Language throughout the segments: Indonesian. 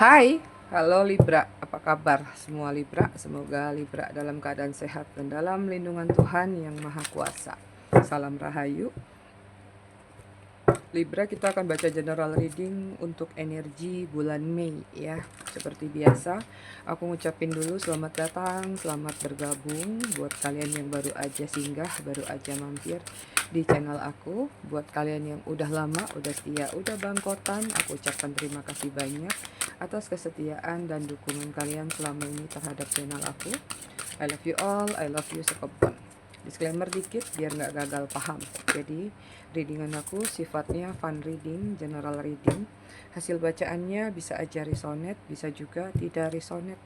Hai, halo Libra, apa kabar semua Libra? Semoga Libra dalam keadaan sehat dan dalam lindungan Tuhan yang Maha Kuasa. Salam Rahayu. Libra, kita akan baca general reading untuk energi bulan Mei ya. Seperti biasa, aku ngucapin dulu selamat datang, selamat bergabung buat kalian yang baru aja singgah, baru aja mampir di channel aku. Buat kalian yang udah lama, udah setia, udah bangkotan, aku ucapkan terima kasih banyak atas kesetiaan dan dukungan kalian selama ini terhadap channel aku. I love you all, I love you sekepon. Disclaimer dikit biar nggak gagal paham. Jadi readingan aku sifatnya fun reading, general reading. Hasil bacaannya bisa aja resonate, bisa juga tidak resonate.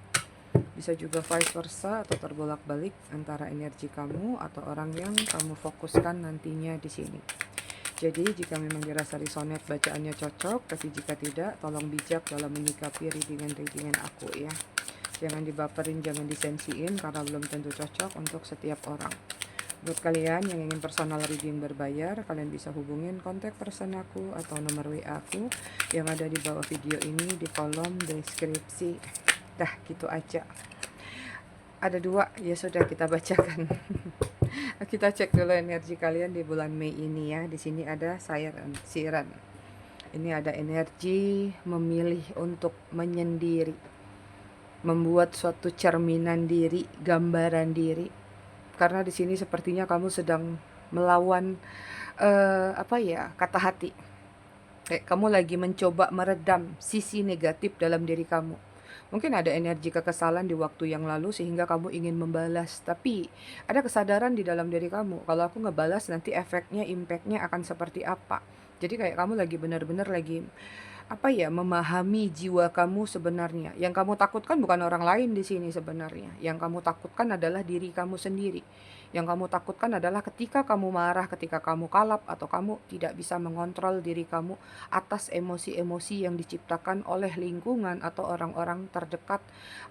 Bisa juga vice versa atau terbolak-balik antara energi kamu atau orang yang kamu fokuskan nantinya di sini. Jadi jika memang dirasa resonate bacaannya cocok, tapi jika tidak, tolong bijak dalam menyikapi readingan-readingan aku ya. Jangan dibaperin, jangan disensiin karena belum tentu cocok untuk setiap orang. Buat kalian yang ingin personal reading berbayar, kalian bisa hubungin kontak person aku atau nomor WA aku yang ada di bawah video ini di kolom deskripsi. Dah, gitu aja. Ada dua, ya sudah kita bacakan. Kita cek dulu energi kalian di bulan Mei ini ya. Di sini ada siren. Ini ada energi memilih untuk menyendiri, membuat suatu cerminan diri, gambaran diri. Karena di sini sepertinya kamu sedang melawan kata hati. Kayak kamu lagi mencoba meredam sisi negatif dalam diri kamu. Mungkin ada energi kekesalan di waktu yang lalu sehingga kamu ingin membalas, tapi ada kesadaran di dalam diri kamu, kalau aku ngebalas nanti efeknya, impactnya akan seperti apa. Jadi kayak kamu lagi benar-benar lagi memahami jiwa kamu sebenarnya. Yang kamu takutkan bukan orang lain di sini sebenarnya. Yang kamu takutkan adalah diri kamu sendiri. Yang kamu takutkan adalah ketika kamu marah, ketika kamu kalap, atau kamu tidak bisa mengontrol diri kamu atas emosi-emosi yang diciptakan oleh lingkungan atau orang-orang terdekat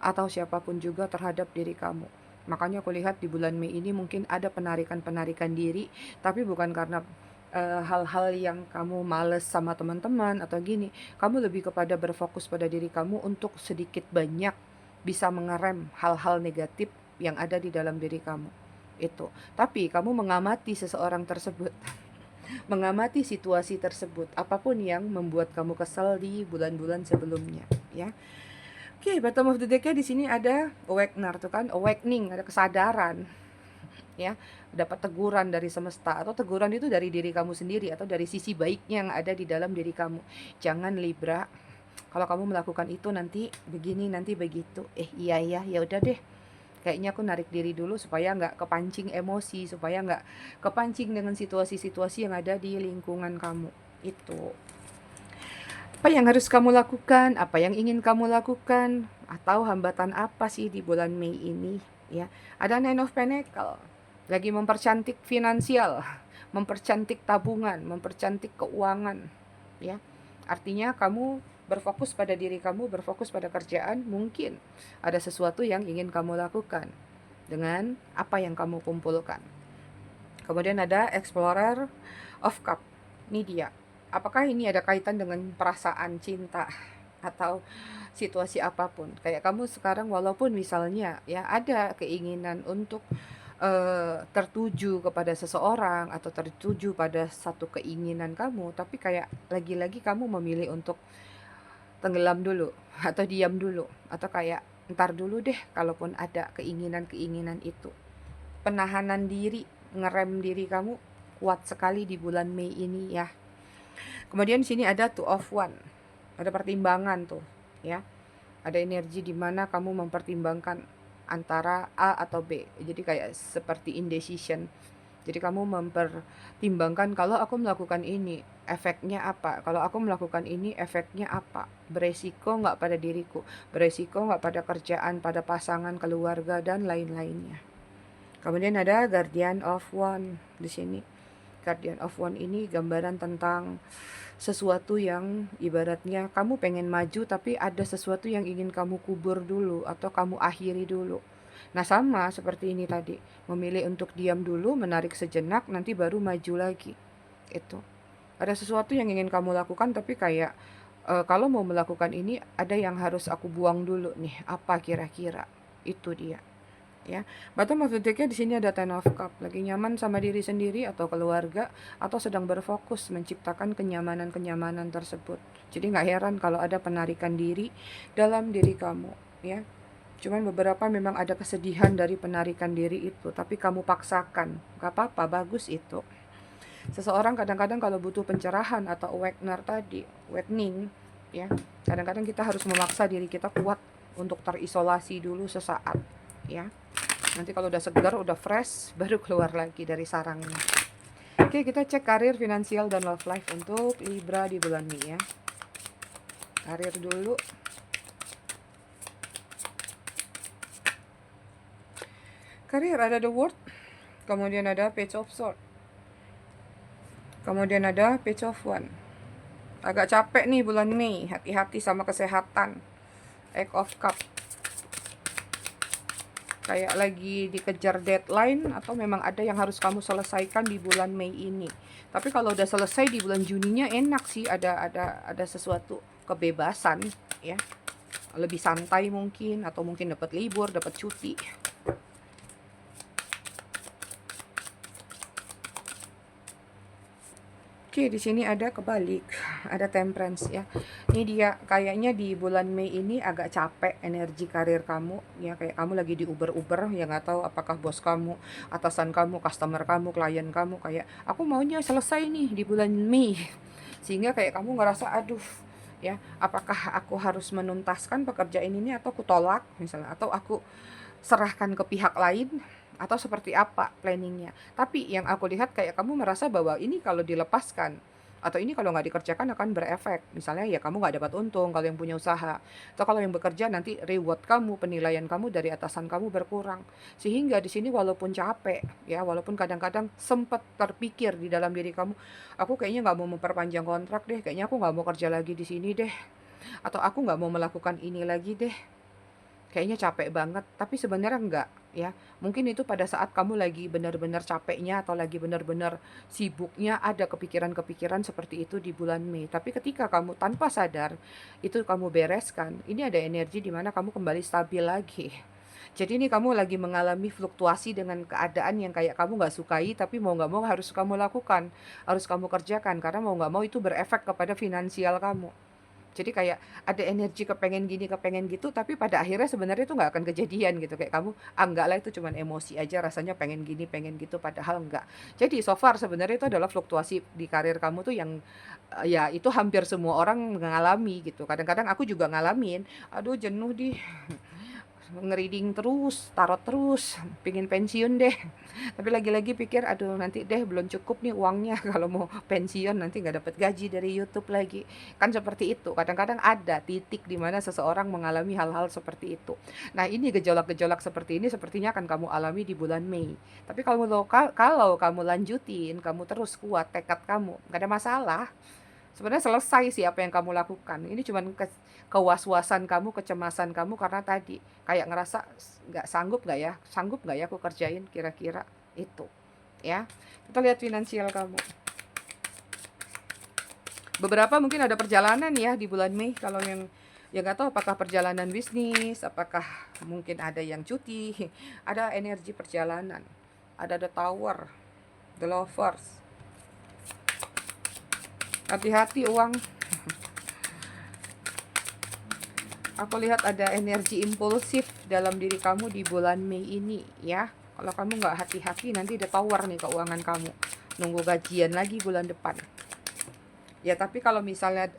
atau siapapun juga terhadap diri kamu. Makanya aku lihat di bulan Mei ini mungkin ada penarikan-penarikan diri, tapi bukan karena hal-hal yang kamu males sama teman-teman atau gini. Kamu lebih kepada berfokus pada diri kamu untuk sedikit banyak bisa mengerem hal-hal negatif yang ada di dalam diri kamu. Itu. Tapi kamu mengamati seseorang tersebut, mengamati situasi tersebut, apapun yang membuat kamu kesal di bulan-bulan sebelumnya, ya. Oke, bottom of the deck-nya di sini ada awakener tuh kan, awakening, ada kesadaran, ya. Dapat teguran dari semesta, atau teguran itu dari diri kamu sendiri atau dari sisi baiknya yang ada di dalam diri kamu. Jangan Libra, kalau kamu melakukan itu nanti begini, nanti begitu. Iya ya, ya udah deh. Kayaknya aku narik diri dulu supaya nggak kepancing emosi, supaya nggak kepancing dengan situasi-situasi yang ada di lingkungan kamu. Itu. Apa yang harus kamu lakukan? Apa yang ingin kamu lakukan? Atau hambatan apa sih di bulan Mei ini? Ya, ada Nine of Pentacle. Lagi mempercantik finansial, mempercantik tabungan, mempercantik keuangan. Ya, artinya kamu berfokus pada diri kamu, berfokus pada kerjaan. Mungkin ada sesuatu yang ingin kamu lakukan dengan apa yang kamu kumpulkan. Kemudian ada Explorer of Cup. Ini dia. Apakah ini ada kaitan dengan perasaan cinta atau situasi apapun? Kayak kamu sekarang walaupun misalnya ya ada keinginan untuk tertuju kepada seseorang atau tertuju pada satu keinginan kamu, tapi kayak lagi-lagi kamu memilih untuk tenggelam dulu atau diam dulu atau kayak ntar dulu deh kalaupun ada keinginan-keinginan itu. Penahanan diri, ngerem diri kamu kuat sekali di bulan Mei ini ya. Kemudian di sini ada two of one. Ada pertimbangan tuh, ya. Ada energi di mana kamu mempertimbangkan antara A atau B. Jadi kayak seperti indecision. Jadi kamu mempertimbangkan, kalau aku melakukan ini, efeknya apa? Kalau aku melakukan ini, efeknya apa? Beresiko nggak pada diriku? Beresiko nggak pada kerjaan, pada pasangan, keluarga, dan lain-lainnya. Kemudian ada Guardian of One di sini. Guardian of One ini gambaran tentang sesuatu yang ibaratnya kamu pengen maju tapi ada sesuatu yang ingin kamu kubur dulu atau kamu akhiri dulu. Nah, sama seperti ini tadi, memilih untuk diam dulu, menarik sejenak, nanti baru maju lagi. Itu. Ada sesuatu yang ingin kamu lakukan tapi kayak Kalau mau melakukan ini ada yang harus aku buang dulu nih, apa kira-kira? Itu dia, ya. Bottom of the deck-nya di sini ada Ten of Cup, lagi nyaman sama diri sendiri atau keluarga, atau sedang berfokus menciptakan kenyamanan-kenyamanan tersebut. Jadi nggak heran kalau ada penarikan diri dalam diri kamu, ya. Cuman beberapa memang ada kesedihan dari penarikan diri itu, tapi kamu paksakan. Gak apa-apa, bagus itu. Seseorang kadang-kadang kalau butuh pencerahan atau awakening, ya. Kadang-kadang kita harus memaksa diri kita kuat untuk terisolasi dulu sesaat, ya. Nanti kalau udah segar, udah fresh, baru keluar lagi dari sarangnya. Oke, kita cek karir, finansial, dan love life untuk Libra di bulan Mei, ya. Karir dulu. Karir ada The World, kemudian ada Page of Swords, kemudian ada Page of Wands. Agak capek nih bulan Mei, hati-hati sama kesehatan. Eight of Cup, kayak lagi dikejar deadline atau memang ada yang harus kamu selesaikan di bulan Mei ini. Tapi kalau udah selesai di bulan Juninya enak sih, ada sesuatu kebebasan, ya. Lebih santai mungkin, atau mungkin dapat libur, dapat cuti. Oke, di sini ada kebalik, ada Temperance, ya. Ini dia, kayaknya di bulan Mei ini agak capek energi karir kamu, ya. Kayak kamu lagi di Uber, ya nggak tahu apakah bos kamu, atasan kamu, customer kamu, klien kamu kayak aku maunya selesai nih di bulan Mei, sehingga kayak kamu ngerasa aduh, ya, apakah aku harus menuntaskan pekerjaan ini atau aku tolak misalnya, atau aku serahkan ke pihak lain, atau seperti apa planningnya. Tapi yang aku lihat kayak kamu merasa bahwa ini kalau dilepaskan atau ini kalau nggak dikerjakan akan berefek. Misalnya ya kamu nggak dapat untung kalau yang punya usaha, atau kalau yang bekerja nanti reward kamu, penilaian kamu dari atasan kamu berkurang. Sehingga di sini walaupun capek, ya, walaupun kadang-kadang sempat terpikir di dalam diri kamu, aku kayaknya nggak mau memperpanjang kontrak deh, kayaknya aku nggak mau kerja lagi di sini deh, atau aku nggak mau melakukan ini lagi deh, kayaknya capek banget, tapi sebenarnya enggak, ya. Mungkin itu pada saat kamu lagi benar-benar capeknya atau lagi benar-benar sibuknya ada kepikiran-kepikiran seperti itu di bulan Mei. Tapi ketika kamu tanpa sadar itu kamu bereskan, ini ada energi di mana kamu kembali stabil lagi. Jadi ini kamu lagi mengalami fluktuasi dengan keadaan yang kayak kamu nggak sukai, tapi mau nggak mau harus kamu lakukan, harus kamu kerjakan, karena mau nggak mau itu berefek kepada finansial kamu. Jadi kayak ada energi kepengen gini, kepengen gitu, tapi pada akhirnya sebenarnya itu nggak akan kejadian gitu. Kayak kamu, ah enggak lah, itu cuman emosi aja, rasanya pengen gini, pengen gitu, padahal enggak. Jadi so far sebenarnya itu adalah fluktuasi di karir kamu tuh yang ya itu hampir semua orang mengalami gitu. Kadang-kadang aku juga ngalamin, aduh jenuh di ngereading terus, tarot terus, pingin pensiun deh. Tapi lagi-lagi pikir, aduh nanti deh belum cukup nih uangnya kalau mau pensiun, nanti nggak dapat gaji dari YouTube lagi. Kan seperti itu. Kadang-kadang ada titik di mana seseorang mengalami hal-hal seperti itu. Nah ini gejolak-gejolak seperti ini sepertinya akan kamu alami di bulan Mei. Tapi kalau kamu lanjutin, kamu terus kuat tekad kamu, nggak ada masalah. Sebenarnya selesai sih apa yang kamu lakukan. Ini cuman kewaswasan kamu, kecemasan kamu karena tadi kayak ngerasa nggak sanggup nggak ya aku kerjain kira-kira itu, ya. Kita lihat finansial kamu. Beberapa mungkin ada perjalanan ya di bulan Mei. Kalau yang ya nggak tahu apakah perjalanan bisnis, apakah mungkin ada yang cuti, ada energi perjalanan, ada the tower, the lovers. Hati-hati uang. Aku lihat ada energi impulsif dalam diri kamu di bulan Mei ini, ya. Kalau kamu nggak hati-hati nanti ada tower nih keuangan kamu. Nunggu gajian lagi bulan depan. Ya tapi kalau misalnya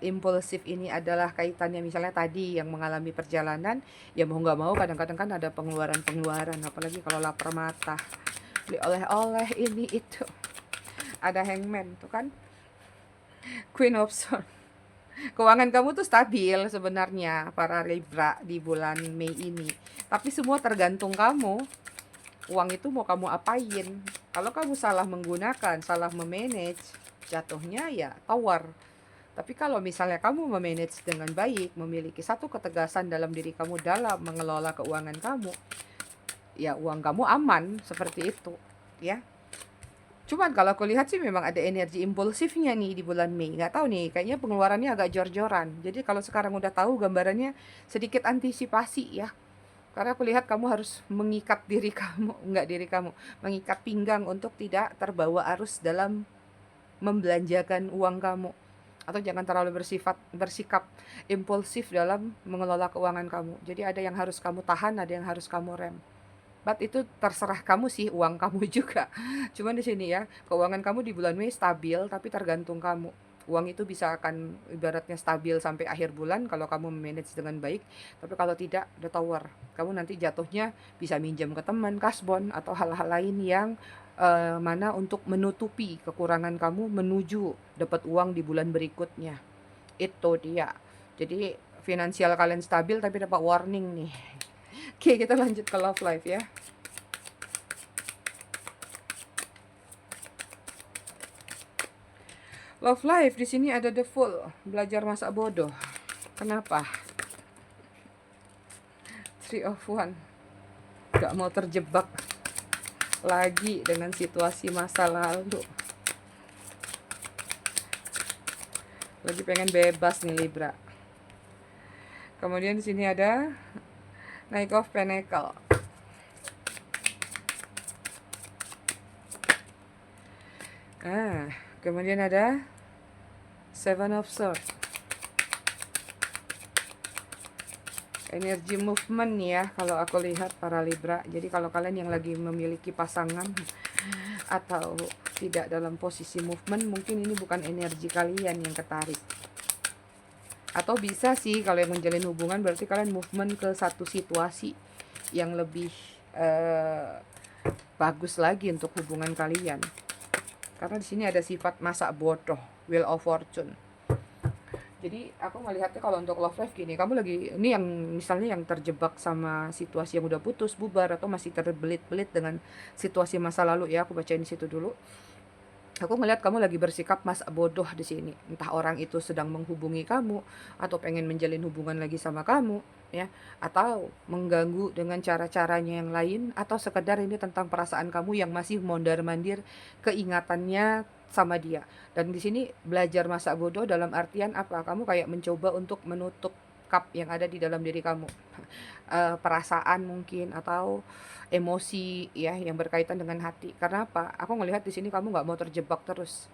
impulsif ini adalah kaitannya misalnya tadi yang mengalami perjalanan, ya mau nggak mau kadang-kadang kan ada pengeluaran-pengeluaran, apalagi kalau lapar mata, beli oleh-oleh ini itu. Ada hangman tuh kan, Queen of Swords. Keuangan kamu tuh stabil sebenarnya para Libra di bulan Mei ini. Tapi semua tergantung kamu. Uang itu mau kamu apain? Kalau kamu salah menggunakan, salah memanage, jatuhnya ya tower. Tapi kalau misalnya kamu memanage dengan baik, memiliki satu ketegasan dalam diri kamu dalam mengelola keuangan kamu, ya uang kamu aman seperti itu, ya. Cuman kalau aku lihat sih memang ada energi impulsifnya nih di bulan Mei. Nggak tahu nih, kayaknya pengeluarannya agak jor-joran. Jadi kalau sekarang udah tahu gambarannya, sedikit antisipasi ya. Karena aku lihat kamu harus mengikat diri kamu, enggak diri kamu, mengikat pinggang untuk tidak terbawa arus dalam membelanjakan uang kamu. Atau jangan terlalu bersikap impulsif dalam mengelola keuangan kamu. Jadi ada yang harus kamu tahan, ada yang harus kamu rem. But itu terserah kamu sih, uang kamu juga. Cuman di sini ya, keuangan kamu di bulan Mei stabil, tapi tergantung kamu. Uang itu bisa akan ibaratnya stabil sampai akhir bulan kalau kamu manage dengan baik. Tapi kalau tidak, the tower. Kamu nanti jatuhnya bisa minjam ke teman, kasbon, atau hal-hal lain yang mana untuk menutupi kekurangan kamu menuju dapat uang di bulan berikutnya. Itu dia. Jadi finansial kalian stabil tapi dapat warning nih. Oke, kita lanjut ke love life ya. Love life di sini ada the fool, belajar masa bodoh. Kenapa? Three of one. Gak mau terjebak lagi dengan situasi masa lalu. Lagi pengen bebas nih Libra. Kemudian di sini ada Knight of Pentacle. Kemudian ada Seven of Swords. Energi movement ya kalau aku lihat para Libra. Jadi kalau kalian yang lagi memiliki pasangan atau tidak dalam posisi movement, mungkin ini bukan energi kalian yang ketarik. Atau bisa sih kalau yang menjalin hubungan berarti kalian movement ke satu situasi yang lebih bagus lagi untuk hubungan kalian. Karena di sini ada sifat masa bodoh, Wheel of Fortune. Jadi aku melihatnya kalau untuk love life gini, kamu lagi ini yang misalnya yang terjebak sama situasi yang udah putus, bubar, atau masih terbelit-belit dengan situasi masa lalu ya, aku bacain di situ dulu. Aku ngelihat kamu lagi bersikap masa bodoh di sini. Entah orang itu sedang menghubungi kamu atau pengen menjalin hubungan lagi sama kamu, ya, atau mengganggu dengan cara-caranya yang lain, atau sekedar ini tentang perasaan kamu yang masih mondar-mandir keingatannya sama dia. Dan di sini belajar masa bodoh dalam artian apa? Kamu kayak mencoba untuk menutup cup yang ada di dalam diri kamu. Perasaan mungkin atau emosi ya yang berkaitan dengan hati. Karena apa? Aku ngelihat di sini kamu nggak mau terjebak terus,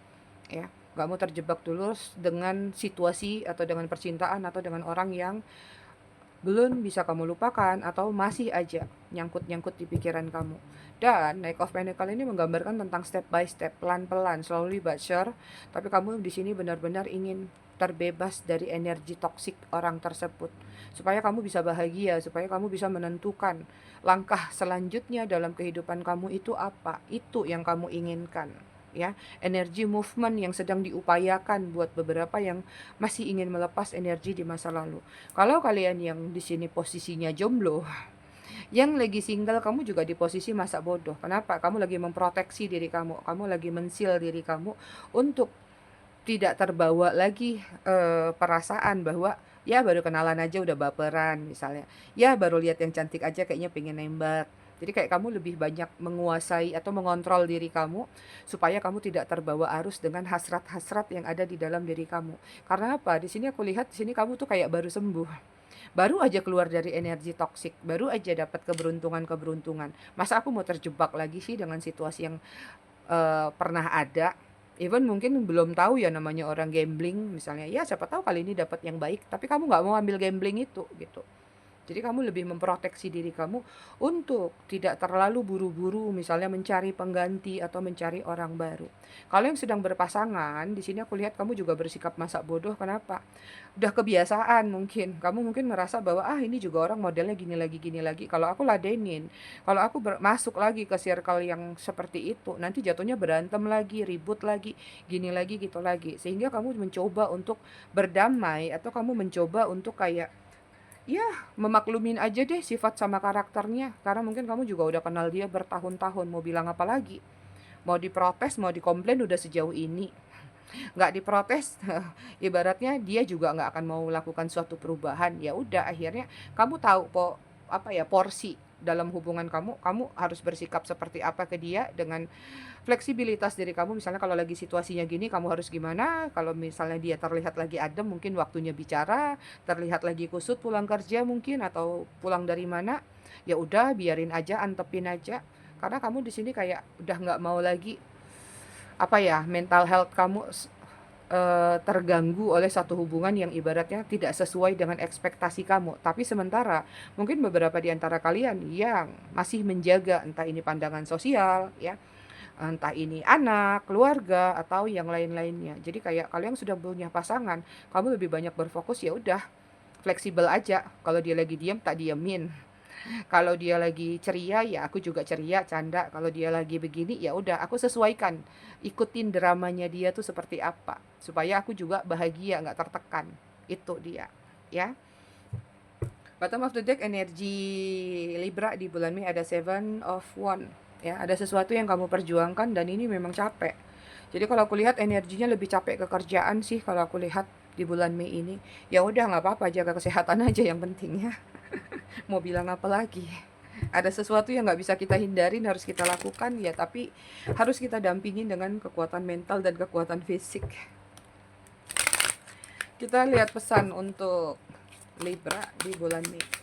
ya, nggak mau terjebak terus dengan situasi atau dengan percintaan atau dengan orang yang belum bisa kamu lupakan atau masih aja nyangkut-nyangkut di pikiran kamu. Dan Knight of Pentacle ini menggambarkan tentang step by step, pelan-pelan, slowly but sure. Tapi kamu di sini benar-benar ingin terbebas dari energi toksik orang tersebut. Supaya kamu bisa bahagia, supaya kamu bisa menentukan langkah selanjutnya dalam kehidupan kamu itu apa. Itu yang kamu inginkan. Ya, energi movement yang sedang diupayakan buat beberapa yang masih ingin melepas energi di masa lalu. Kalau kalian yang di sini posisinya jomblo, yang lagi single, kamu juga di posisi masa bodoh. Kenapa? Kamu lagi memproteksi diri kamu lagi mensil diri kamu untuk tidak terbawa lagi perasaan bahwa ya baru kenalan aja udah baperan misalnya. Ya baru lihat yang cantik aja kayaknya pengen nembak. Jadi kayak kamu lebih banyak menguasai atau mengontrol diri kamu supaya kamu tidak terbawa arus dengan hasrat-hasrat yang ada di dalam diri kamu. Karena apa? Di sini aku lihat di sini kamu tuh kayak baru sembuh. Baru aja keluar dari energi toksik, baru aja dapat keberuntungan-keberuntungan. Masa aku mau terjebak lagi sih dengan situasi yang pernah ada? Even mungkin belum tahu ya namanya orang gambling misalnya. Ya siapa tahu kali ini dapat yang baik, tapi kamu nggak mau ambil gambling itu gitu. Jadi kamu lebih memproteksi diri kamu untuk tidak terlalu buru-buru misalnya mencari pengganti atau mencari orang baru. Kalau yang sedang berpasangan, di sini aku lihat kamu juga bersikap masa bodoh. Kenapa? Udah kebiasaan mungkin. Kamu mungkin merasa bahwa ini juga orang modelnya gini lagi gini lagi. Kalau aku ladenin, kalau aku masuk lagi ke circle yang seperti itu, nanti jatuhnya berantem lagi, ribut lagi, gini lagi gitu lagi. Sehingga kamu mencoba untuk berdamai atau kamu mencoba untuk kayak ya, memaklumin aja deh sifat sama karakternya. Karena mungkin kamu juga udah kenal dia bertahun-tahun. Mau bilang apa lagi? Mau diprotes, mau dikomplain udah sejauh ini. Nggak diprotes, ibaratnya dia juga nggak akan mau melakukan suatu perubahan. Ya udah, akhirnya kamu tahu apa ya porsi dalam hubungan kamu harus bersikap seperti apa ke dia dengan fleksibilitas diri kamu. Misalnya kalau lagi situasinya gini kamu harus gimana, kalau misalnya dia terlihat lagi adem mungkin waktunya bicara, terlihat lagi kusut pulang kerja mungkin atau pulang dari mana, ya udah biarin aja, antepin aja. Karena kamu di sini kayak udah nggak mau lagi, apa ya, mental health kamu terganggu oleh satu hubungan yang ibaratnya tidak sesuai dengan ekspektasi kamu. Tapi sementara mungkin beberapa di antara kalian yang masih menjaga entah ini pandangan sosial ya, entah ini anak, keluarga, atau yang lain-lainnya. Jadi kayak kalian sudah punya pasangan, kamu lebih banyak berfokus, ya udah fleksibel aja. Kalau dia lagi diam, tak diamin. Kalau dia lagi ceria, ya aku juga ceria, canda. Kalau dia lagi begini, ya udah aku sesuaikan. Ikutin dramanya dia tuh seperti apa. Supaya aku juga bahagia, nggak tertekan. Itu dia. Ya. Bottom of the deck, energi Libra di bulan Mei ada Seven of Wands. Ya, ada sesuatu yang kamu perjuangkan dan ini memang capek. Jadi kalau aku lihat energinya lebih capek ke kerjaan sih kalau aku lihat di bulan Mei ini. Ya udah nggak apa-apa, jaga kesehatan aja yang penting ya. Mau bilang apa lagi? Ada sesuatu yang nggak bisa kita hindarin, harus kita lakukan ya, tapi harus kita dampingin dengan kekuatan mental dan kekuatan fisik. Kita lihat pesan untuk Libra di bulan Mei.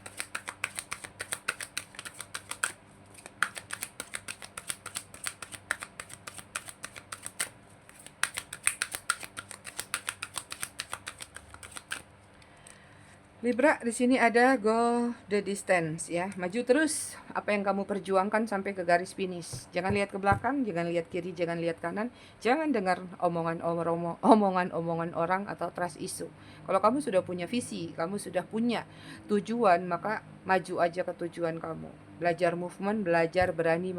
Libra, di sini ada go the distance ya. Maju terus apa yang kamu perjuangkan sampai ke garis finish. Jangan lihat ke belakang, jangan lihat kiri, jangan lihat kanan. Jangan dengar omongan-omongan orang atau trust issue. Kalau kamu sudah punya visi, kamu sudah punya tujuan, maka maju aja ke tujuan kamu. Belajar movement, belajar berani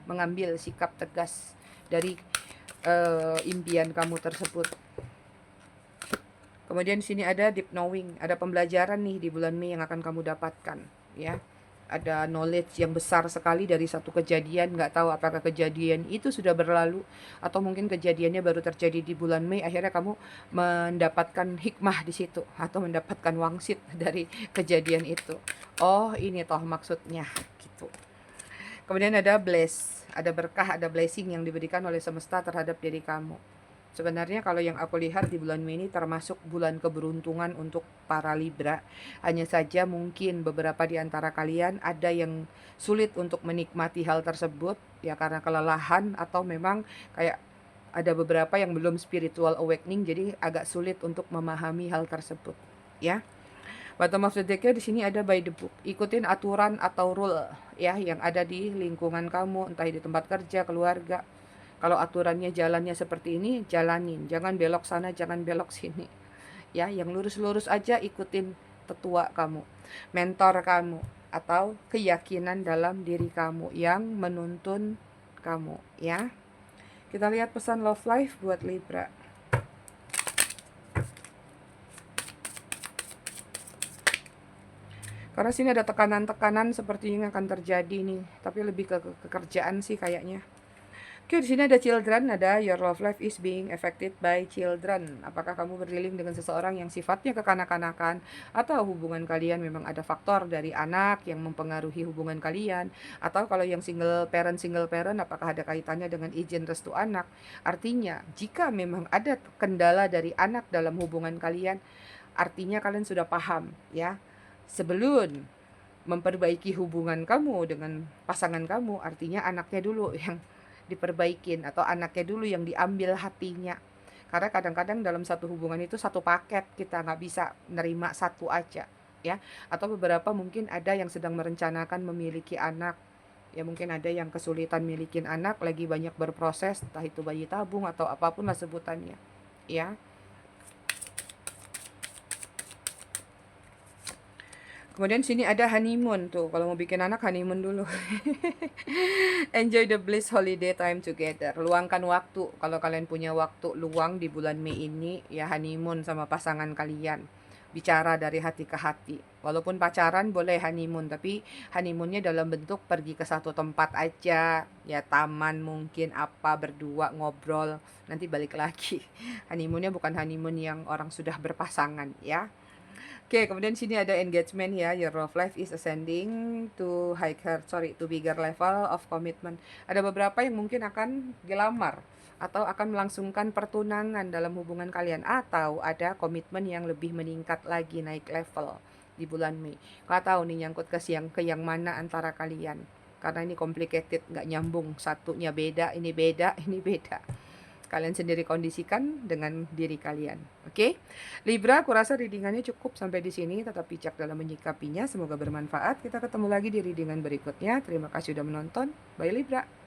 mengambil sikap tegas dari impian kamu tersebut. Kemudian di sini ada deep knowing, ada pembelajaran nih di bulan Mei yang akan kamu dapatkan, ya. Ada knowledge yang besar sekali dari satu kejadian, nggak tahu apakah kejadian itu sudah berlalu atau mungkin kejadiannya baru terjadi di bulan Mei, akhirnya kamu mendapatkan hikmah di situ atau mendapatkan wangsit dari kejadian itu. Oh, ini toh maksudnya, gitu. Kemudian ada bless, ada berkah, ada blessing yang diberikan oleh semesta terhadap diri kamu. Sebenarnya kalau yang aku lihat di bulan Mei ini termasuk bulan keberuntungan untuk para Libra. Hanya saja mungkin beberapa di antara kalian ada yang sulit untuk menikmati hal tersebut ya karena kelelahan atau memang kayak ada beberapa yang belum spiritual awakening, jadi agak sulit untuk memahami hal tersebut ya. Bottom of the deck-nya di sini ada by the book. Ikutin aturan atau rule ya yang ada di lingkungan kamu, entah di tempat kerja, keluarga. Kalau aturannya jalannya seperti ini, jalanin. Jangan belok sana, jangan belok sini. Ya, yang lurus-lurus aja, ikutin tetua kamu, mentor kamu, atau keyakinan dalam diri kamu yang menuntun kamu, ya. Kita lihat pesan love life buat Libra. Karena sini ada tekanan-tekanan seperti yang akan terjadi nih, tapi lebih ke kerjaan sih kayaknya. Oke, di sini ada children, ada your love life is being affected by children. Apakah kamu berdealing dengan seseorang yang sifatnya kekanak-kanakan atau hubungan kalian memang ada faktor dari anak yang mempengaruhi hubungan kalian, atau kalau yang single parent apakah ada kaitannya dengan izin restu anak? Artinya, jika memang ada kendala dari anak dalam hubungan kalian, artinya kalian sudah paham ya. Sebelum memperbaiki hubungan kamu dengan pasangan kamu, artinya anaknya dulu yang diperbaikin atau anaknya dulu yang diambil hatinya. Karena kadang-kadang dalam satu hubungan itu satu paket, kita nggak bisa nerima satu aja ya. Atau beberapa mungkin ada yang sedang merencanakan memiliki anak, ya mungkin ada yang kesulitan milikin anak, lagi banyak berproses, entah itu bayi tabung atau apapun lah sebutannya ya. Kemudian sini ada honeymoon tuh. Kalau mau bikin anak honeymoon dulu. Enjoy the bliss holiday time together. Luangkan waktu. Kalau kalian punya waktu luang di bulan Mei ini, ya honeymoon sama pasangan kalian. Bicara dari hati ke hati. Walaupun pacaran boleh honeymoon, tapi honeymoonnya dalam bentuk pergi ke satu tempat aja. Ya taman mungkin apa, berdua ngobrol. Nanti balik lagi. Honeymoonnya bukan honeymoon yang orang sudah berpasangan ya. Oke, kemudian sini ada engagement ya. Your love life is ascending to to bigger level of commitment. Ada beberapa yang mungkin akan dilamar atau akan melangsungkan pertunangan dalam hubungan kalian, atau ada komitmen yang lebih meningkat lagi, naik level di bulan Mei. Nggak tahu nih nyangkut ke yang mana antara kalian. Karena ini complicated, nggak nyambung. Satunya beda, ini beda, ini beda. Kalian sendiri kondisikan dengan diri kalian. Oke? Libra, aku rasa readingannya cukup sampai di sini. Tetap bijak dalam menyikapinya. Semoga bermanfaat. Kita ketemu lagi di readingan berikutnya. Terima kasih sudah menonton. Bye Libra.